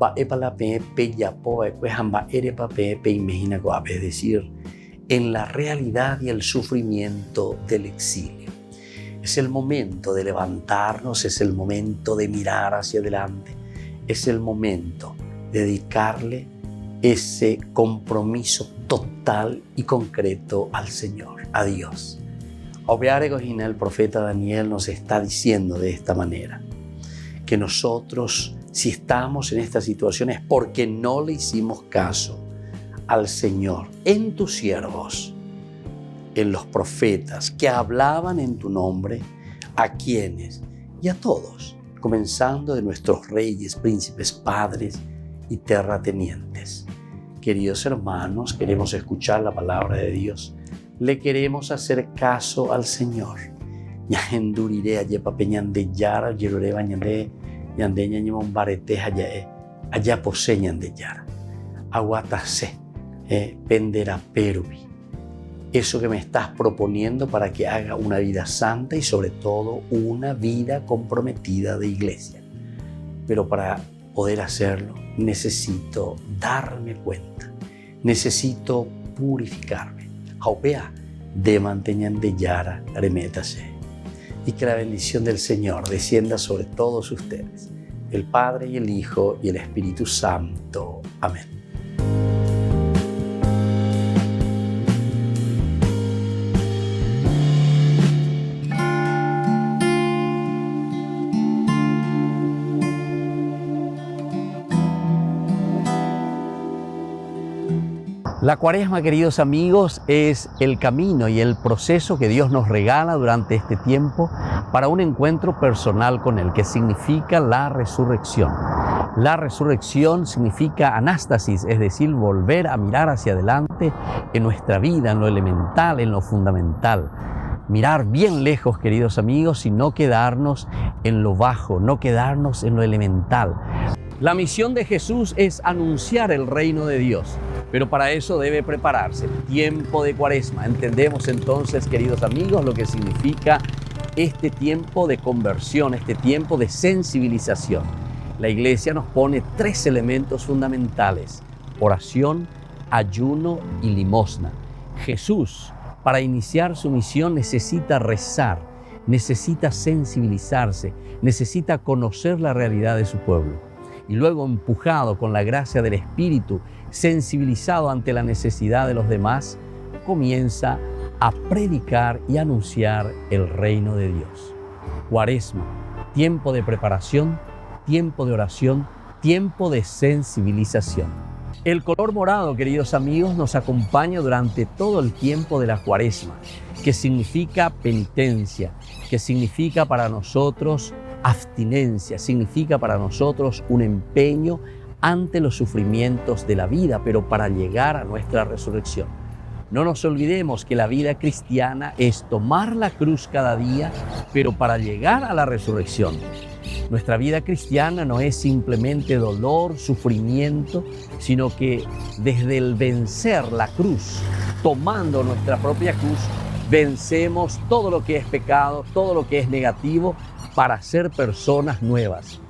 Va epala pe pella poe cuejamba erepa pe imagina guape, es decir, en la realidad y el sufrimiento del exilio. Es el momento de levantarnos, es el momento de mirar hacia adelante, es el momento dedicarle ese compromiso total y concreto al Señor, a Dios. El profeta Daniel nos está diciendo de esta manera, que nosotros, si estamos en esta situación, es porque no le hicimos caso al Señor en tus siervos, en los profetas que hablaban en tu nombre, a quienes y a todos, comenzando de nuestros reyes, príncipes, padres y terratenientes. Queridos hermanos, queremos escuchar la palabra de Dios. Le queremos hacer caso al Señor. Yahenduriré ayepa peñande yara, yerure bañande, yande ñañimon barete allá poseñan de yara. Aguatase, pendera perubi. Eso que me estás proponiendo para que haga una vida santa y sobre todo una vida comprometida de iglesia. Pero para poder hacerlo necesito darme cuenta, necesito purificarme. Jaupea de manteñan de yara remétase. Y que la bendición del Señor descienda sobre todos ustedes, el Padre y el Hijo y el Espíritu Santo. Amén. La Cuaresma, queridos amigos, es el camino y el proceso que Dios nos regala durante este tiempo para un encuentro personal con Él, que significa la resurrección. La resurrección significa anástasis, es decir, volver a mirar hacia adelante en nuestra vida, en lo elemental, en lo fundamental. Mirar bien lejos, queridos amigos, y no quedarnos en lo bajo, no quedarnos en lo elemental. La misión de Jesús es anunciar el reino de Dios, pero para eso debe prepararse. Tiempo de Cuaresma. Entendemos entonces, queridos amigos, lo que significa este tiempo de conversión, este tiempo de sensibilización. La Iglesia nos pone 3 elementos fundamentales: oración, ayuno y limosna. Jesús, para iniciar su misión, necesita rezar, necesita sensibilizarse, necesita conocer la realidad de su pueblo. Y luego, empujado con la gracia del Espíritu, sensibilizado ante la necesidad de los demás, comienza a predicar y anunciar el reino de Dios. Cuaresma, tiempo de preparación, tiempo de oración, tiempo de sensibilización. El color morado, queridos amigos, nos acompaña durante todo el tiempo de la Cuaresma, que significa penitencia, que significa para nosotros abstinencia, significa para nosotros un empeño ante los sufrimientos de la vida, pero para llegar a nuestra resurrección. No nos olvidemos que la vida cristiana es tomar la cruz cada día, pero para llegar a la resurrección. Nuestra vida cristiana no es simplemente dolor, sufrimiento, sino que desde el vencer la cruz, tomando nuestra propia cruz, vencemos todo lo que es pecado, todo lo que es negativo, para ser personas nuevas,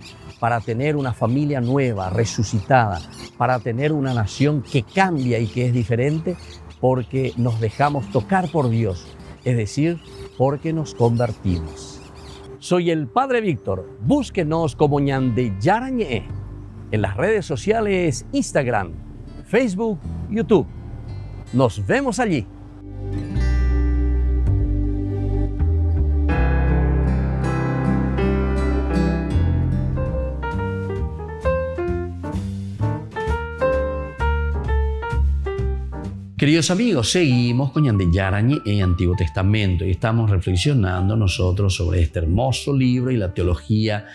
para tener una familia nueva, resucitada, para tener una nación que cambia y que es diferente, porque nos dejamos tocar por Dios, es decir, porque nos convertimos. Soy el Padre Víctor. Búsquenos como Ñande Yarañé en las redes sociales Instagram, Facebook, YouTube. Nos vemos allí. Queridos amigos, seguimos con Ñande Yarañé en Antiguo Testamento y estamos reflexionando nosotros sobre este hermoso libro y la teología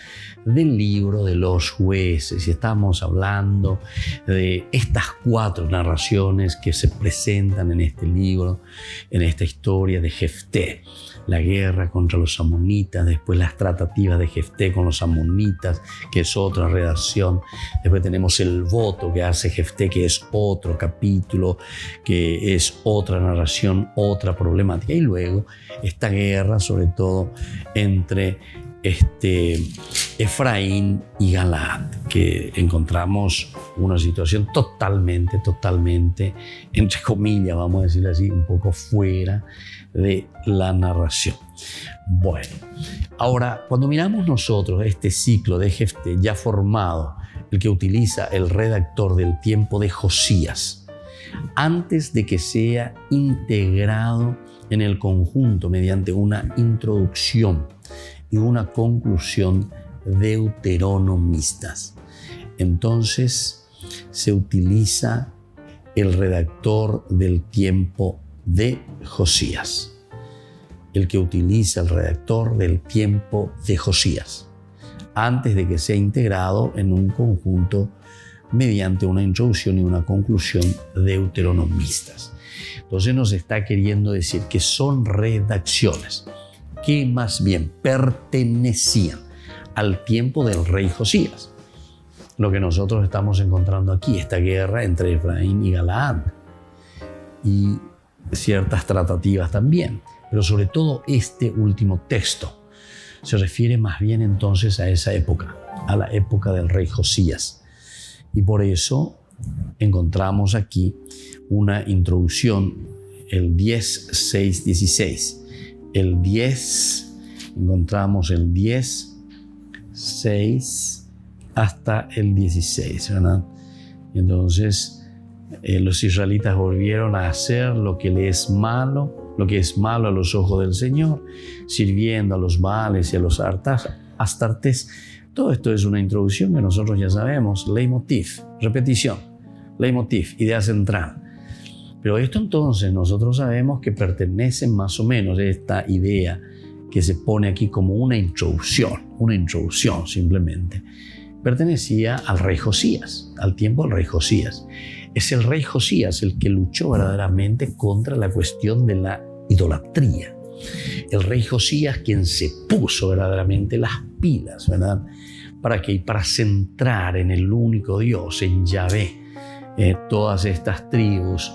del libro de los jueces. Y estamos hablando de estas 4 narraciones que se presentan en este libro, en esta historia de Jefté. La guerra contra los amonitas, después las tratativas de Jefté con los amonitas, que es otra redacción. Después tenemos el voto que hace Jefté, que es otro capítulo, que es otra narración, otra problemática. Y luego esta guerra, sobre todo entre Efraín y Galaad, que encontramos una situación totalmente, entre comillas, vamos a decirlo así, un poco fuera de la narración. Bueno, ahora, cuando miramos nosotros este ciclo de Jefté ya formado el que utiliza el redactor del tiempo de Josías, antes de que sea integrado en el conjunto mediante una introducción y una conclusión deuteronomistas. Entonces se utiliza el redactor del tiempo de Josías, el que utiliza el redactor del tiempo de Josías, antes de que sea integrado en un conjunto mediante una introducción y una conclusión deuteronomistas. Entonces nos está queriendo decir que son redacciones que más bien pertenecían al tiempo del rey Josías. Lo que nosotros estamos encontrando aquí, esta guerra entre Efraín y Galaad, y ciertas tratativas también, pero sobre todo este último texto se refiere más bien entonces a esa época, a la época del rey Josías. Y por eso encontramos aquí una introducción, el 10, 6, 16. El 10, encontramos el 10, 6 hasta el 16, ¿verdad? Entonces los israelitas volvieron a hacer lo que es malo a los ojos del Señor, sirviendo a los Baales y a los Astartes. Todo esto es una introducción que nosotros ya sabemos, leitmotiv, repetición, leitmotiv, idea central. Pero esto entonces nosotros sabemos que pertenece más o menos a esta idea que se pone aquí como una introducción simplemente. Pertenecía al rey Josías, al tiempo del rey Josías. Es el rey Josías el que luchó verdaderamente contra la cuestión de la idolatría. El rey Josías quien se puso verdaderamente las pilas, ¿verdad? Para centrar en el único Dios, en Yahvé, todas estas tribus,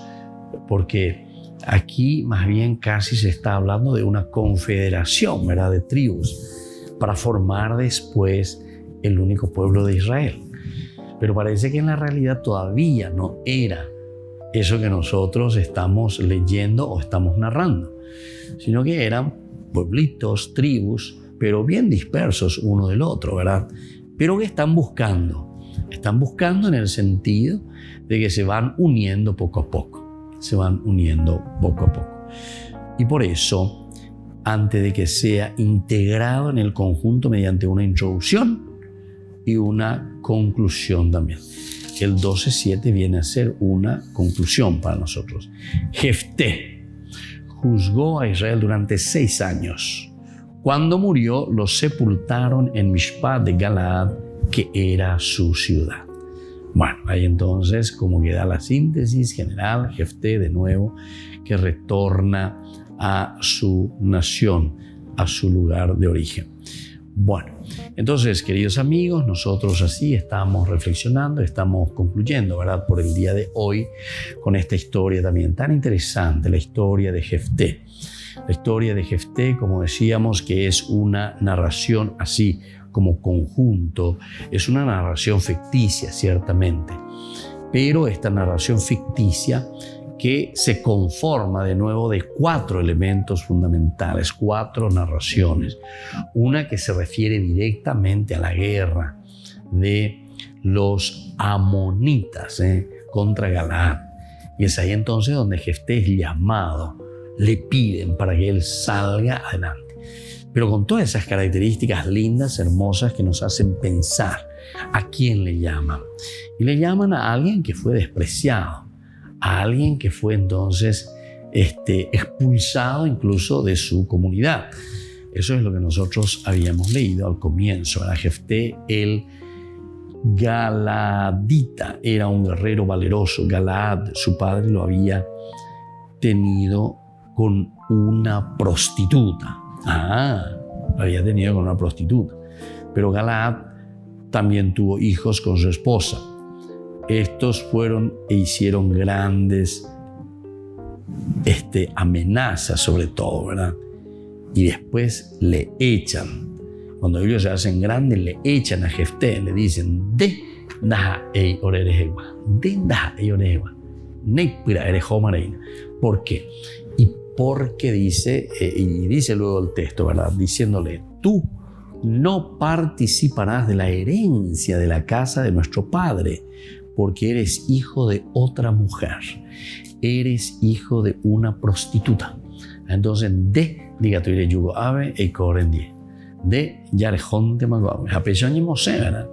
porque aquí más bien casi se está hablando de una confederación, ¿verdad?, de tribus, para formar después el único pueblo de Israel. Pero parece que en la realidad todavía no era eso que nosotros estamos leyendo o estamos narrando, sino que eran pueblitos, tribus, pero bien dispersos uno del otro, ¿verdad? Pero que están buscando en el sentido de que se van uniendo poco a poco. Y por eso, antes de que sea integrado en el conjunto mediante una introducción y una conclusión también. El 12:7 viene a ser una conclusión para nosotros. Jefté juzgó a Israel durante 6 años. Cuando murió, lo sepultaron en Mishpat de Galaad, que era su ciudad. Bueno, ahí entonces como queda la síntesis general, Jefté de nuevo, que retorna a su nación, a su lugar de origen. Bueno, entonces, queridos amigos, nosotros así estamos reflexionando, estamos concluyendo, ¿verdad?, por el día de hoy con esta historia también tan interesante, la historia de Jefté. La historia de Jefté, como decíamos, que es una narración así como conjunto, es una narración ficticia, ciertamente, pero esta narración ficticia que se conforma de nuevo de 4 elementos fundamentales, 4 narraciones. Una que se refiere directamente a la guerra de los amonitas contra Galaad. Y es ahí entonces donde Jefté es llamado, le piden para que él salga adelante. Pero con todas esas características lindas, hermosas, que nos hacen pensar a quién le llaman. Y le llaman a alguien que fue despreciado, a alguien que fue entonces expulsado incluso de su comunidad. Eso es lo que nosotros habíamos leído al comienzo. A Jefté, el Galaadita, era un guerrero valeroso. Galaad, su padre lo había tenido con una prostituta. Lo había tenido con una prostituta. Pero Galaad también tuvo hijos con su esposa. Estos fueron e hicieron grandes amenazas sobre todo, ¿verdad? Y después le echan. Cuando ellos se hacen grandes, le echan a Jefté, le dicen, de naha ei orerehewa, de naha ei orerehewa, neipira erejomareina. ¿Por qué? Y porque dice luego el texto, ¿verdad? Diciéndole, tú no participarás de la herencia de la casa de nuestro padre, porque eres hijo de otra mujer, eres hijo de una prostituta. Entonces, de, diga tu iré yugo ave e correndie, de yarejonte manguabe, apechoñe mose, ¿verdad?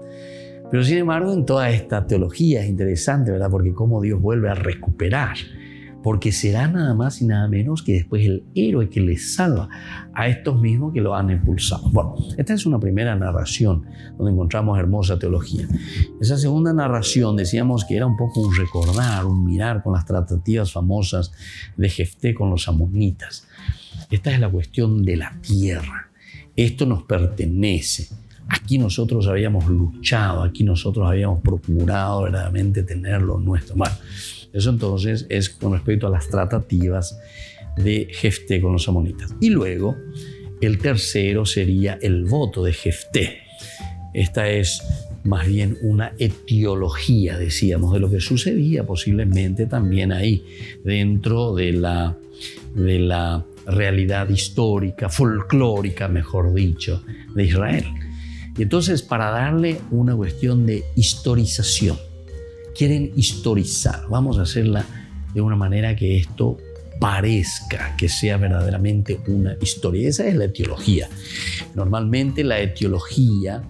Pero sin embargo, en toda esta teología es interesante, ¿verdad? Porque cómo Dios vuelve a recuperar. Porque será nada más y nada menos que después el héroe que les salva a estos mismos que lo han impulsado. Bueno, esta es una primera narración donde encontramos hermosa teología. Esa segunda narración decíamos que era un poco un recordar, un mirar con las tratativas famosas de Jefté con los amonitas. Esta es la cuestión de la tierra. Esto nos pertenece. Aquí nosotros habíamos luchado, aquí nosotros habíamos procurado verdaderamente tener lo nuestro. Bueno, eso entonces es con respecto a las tratativas de Jefté con los amonitas. Y luego, el tercero sería el voto de Jefté. Esta es más bien una etiología, decíamos, de lo que sucedía posiblemente también ahí, dentro de la realidad histórica, folclórica, mejor dicho, de Israel. Y entonces, para darle una cuestión de historización, quieren historizar, vamos a hacerla de una manera que esto parezca que sea verdaderamente una historia. Esa es la etiología. Normalmente la etiología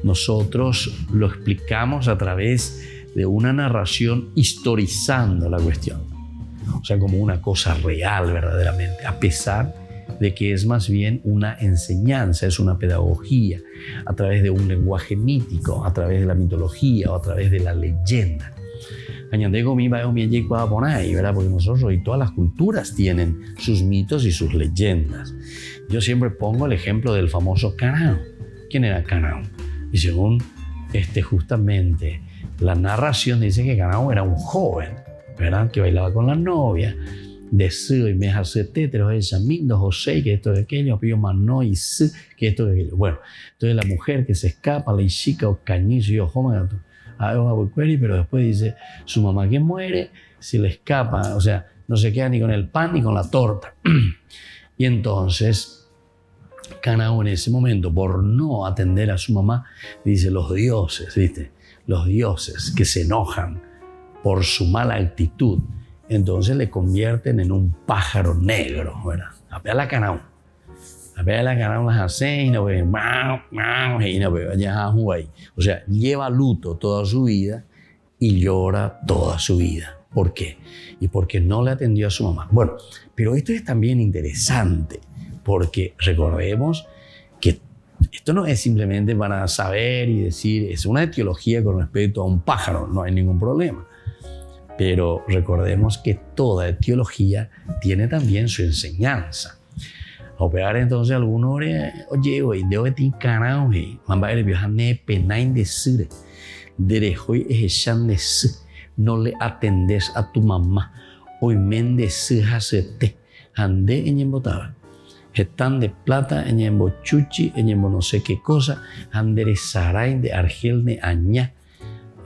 nosotros lo explicamos a través de una narración historizando la cuestión. O sea, como una cosa real verdaderamente, a pesar de que es más bien una enseñanza, es una pedagogía, a través de un lenguaje mítico, a través de la mitología o a través de la leyenda. ¿Verdad? Porque nosotros y todas las culturas tienen sus mitos y sus leyendas. Yo siempre pongo el ejemplo del famoso Canaán. ¿Quién era Canaán? Y según justamente la narración dice que Canaán era un joven, ¿verdad? Que bailaba con la novia. De y me hace tetero, esa mindo, José, que esto de aquello, pío mano y s, que esto de aquello. Bueno, entonces la mujer que se escapa, la chica o cañizo, yo, pero después dice su mamá que muere, se le escapa, o sea, no se queda ni con el pan ni con la torta. Y entonces, Canaán en ese momento, por no atender a su mamá, dice los dioses, ¿viste? Los dioses que se enojan por su mala actitud. Entonces le convierten en un pájaro negro, ¿verdad? A la Canaán. A la Canaán las hace y no ve, o sea, lleva luto toda su vida y llora toda su vida. ¿Por qué? Y porque no le atendió a su mamá. Bueno, pero esto es también interesante porque recordemos que esto no es simplemente para saber y decir, es una etiología con respecto a un pájaro, no hay ningún problema. Pero recordemos que toda etiología tiene también su enseñanza. A operar entonces algunos, oye, hoy debo de ti canao, mamá el viejo ne penain de sire, derejoy echan de se, no le atendes a tu mamá, hoy men de se hacete, ande en embotaba, están de plata en embochuchi, en embo no sé qué cosa, andere saray de argel de añá.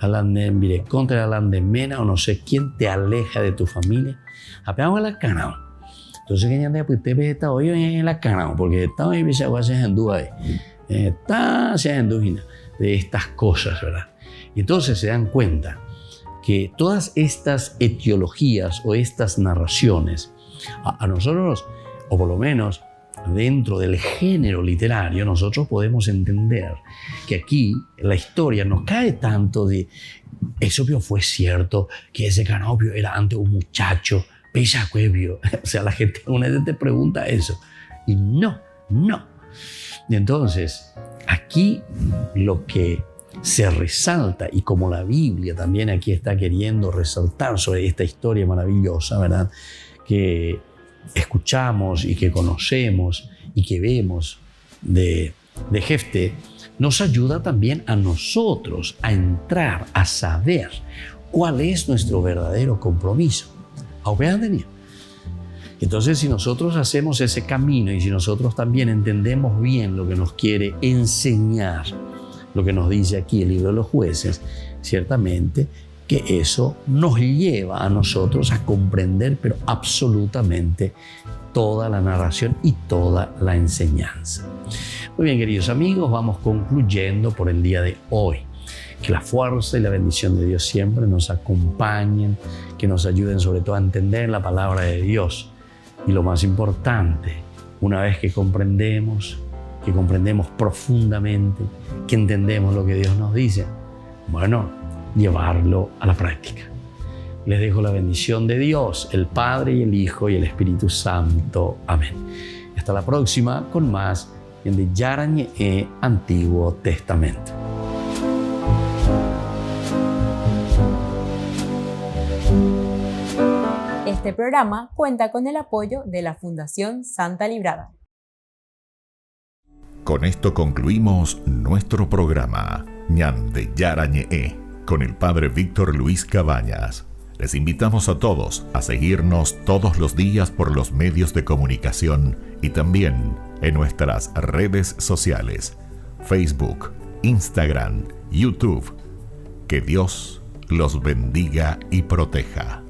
Hablan de Virecontra, hablan de Mena o no sé quién te aleja de tu familia. Apeamos a la Canaán. Entonces, que ya de pues te ves hoy en la Canaán, porque está hoy se hace en Dubái. Está se en Dubái de estas cosas, ¿verdad? Y entonces se dan cuenta que todas estas etiologías o estas narraciones a nosotros, o por lo menos dentro del género literario, nosotros podemos entender que aquí la historia no cae tanto de eso fue cierto, que ese canopio era antes un muchacho, pesacuevio. O sea, la gente una vez te pregunta eso. Y no. Y entonces, aquí lo que se resalta, y como la Biblia también aquí está queriendo resaltar sobre esta historia maravillosa, ¿verdad? Que escuchamos y que conocemos y que vemos de Jefté, nos ayuda también a nosotros a entrar, a saber cuál es nuestro verdadero compromiso. Entonces, si nosotros hacemos ese camino y si nosotros también entendemos bien lo que nos quiere enseñar, lo que nos dice aquí el libro de los jueces, ciertamente que eso nos lleva a nosotros a comprender, pero absolutamente toda la narración y toda la enseñanza. Muy bien, queridos amigos, vamos concluyendo por el día de hoy. Que la fuerza y la bendición de Dios siempre nos acompañen, que nos ayuden sobre todo a entender la palabra de Dios. Y lo más importante, una vez que comprendemos profundamente, que entendemos lo que Dios nos dice, bueno, llevarlo a la práctica. Les dejo la bendición de Dios, el Padre y el Hijo y el Espíritu Santo. Amén. Hasta la próxima con más de Yarañé Antiguo Testamento. Este programa cuenta con el apoyo de la Fundación Santa Librada. Con esto concluimos nuestro programa Ñande Yarañé con el Padre Víctor Luis Cabañas. Les invitamos a todos a seguirnos todos los días por los medios de comunicación y también en nuestras redes sociales, Facebook, Instagram, YouTube. Que Dios los bendiga y proteja.